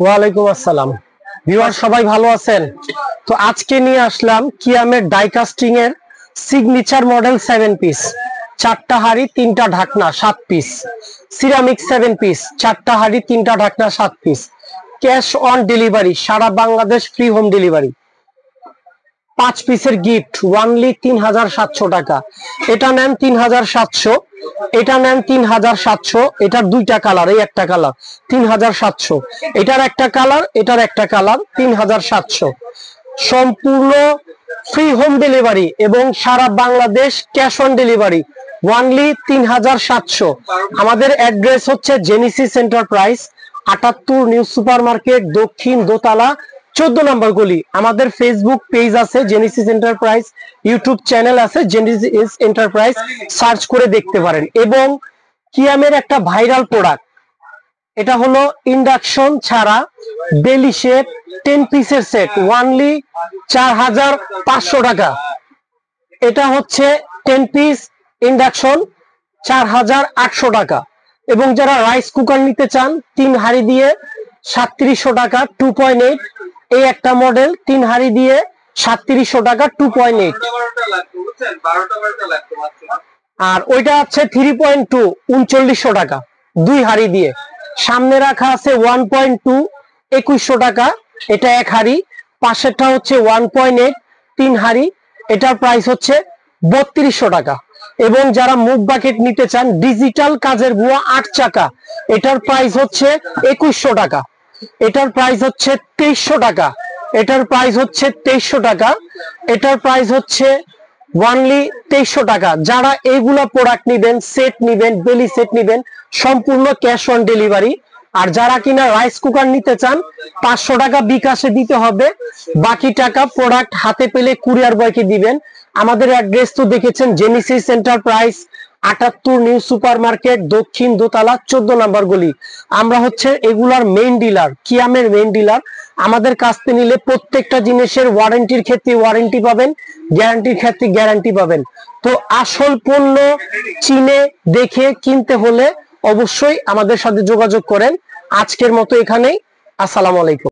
ওয়ালাইকুম আসসালাম। ভিউয়ার সবাই ভালো আছেন? তো আজকে নিয়ে আসলাম কিয়ামের ডাই কাস্টিং এর সিগনেচার মডেল 7 পিস, 4টা হাড়ি 3টা ঢাকনা 7 পিস, সিরামিক 7 পিস, 4টা হাড়ি 3টা ঢাকনা 7 পিস, ক্যাশ অন ডেলিভারি, সারা বাংলাদেশ ফ্রি হোম ডেলিভারি। 5 পিসের গিফট ওয়ানলি 3700 টাকা। এটা নেন 3700, এটা নেন 3700, এটার দুইটা কালার, এই একটা কালার 3700, এটার একটা কালার, এটার একটা কালার 3700। সম্পূর্ণ ফ্রি হোম ডেলিভারি এবং সারা Bangladesh cash on delivery only 3700। আমাদের অ্যাড্রেস হচ্ছে Genesis Enterprise, 78 new super market, দক্ষিণ দোতলা, 14 নম্বর গলি। আমাদের ফেসবুক পেজ আছে জেনেসিস এন্টারপ্রাইজ, ইউটিউব চ্যানেল আছে জেনেসিস এন্টারপ্রাইজ, সার্চ করে দেখতে পারেন। এবং কিয়ামের একটা ভাইরাল প্রোডাক্ট, এটা হলো ইন্ডাকশন ছাড়া বেলি শেপ 10 পিসের সেট ওয়ানলি 4500 টাকা। এটা হচ্ছে 10 পিস ইন্ডাকশন 4800 টাকা। এবং যারা রাইস কুকার নিতে চান 3 হাঁড়ি দিয়ে 3700 টাকা 2.8, এই একটা মডেল 3 হাঁড়ি দিয়ে 3700 টাকা 2.8। আর ওইটা আছে 3.2 3900 টাকা 2 হাঁড়ি দিয়ে। সামনে রাখা আছে 1.2 2100 টাকা, এটা 1 হাঁড়ি। পাশেরটা হচ্ছে 1.8 3 হাঁড়ি, এটার প্রাইস হচ্ছে 3200 টাকা। এবং যারা মুভ বাকেট নিতে চান ডিজিটাল কাজের বুয়া 8 চাকা, এটার প্রাইস হচ্ছে 2100 টাকা, এটার প্রাইস হচ্ছে 2300 টাকা, এটার প্রাইস হচ্ছে 2300 টাকা, এটার প্রাইস হচ্ছে ওয়ানলি 2300 টাকা। যারা এইগুলা প্রোডাক্ট নিবেন, সেট নিবেন, বেলি সেট নিবেন, সম্পূর্ণ ক্যাশ অন ডেলিভারি। আর যারা কিনা রাইস কুকার নিতে চান 500 টাকা বিকাশে দিতে হবে, বাকি টাকা প্রোডাক্ট হাতে পেলে কুরিয়ার বয়কে দিবেন। আমাদের অ্যাড্রেস তো দেখেছেন Genesis Enterprise, 78 new super market, দক্ষিণ দোতলা, 14 নম্বর গলি। আমরা হচ্ছে এগুলার মেইন ডিলার, কিয়ামের মেইন ডিলার। আমাদের কাছ থেকে নিলে প্রত্যেকটা জিনিসের ওয়ারেন্টির ক্ষেত্রে ওয়ারেন্টি পাবেন, গ্যারান্টির ক্ষেত্রে গ্যারান্টি পাবেন। তো আসল পণ্য চিনে দেখে কিনতে হলে অবশ্যই আমাদের সাথে যোগাযোগ করেন। আজকের মতো এখানেই, আসসালামু আলাইকুম।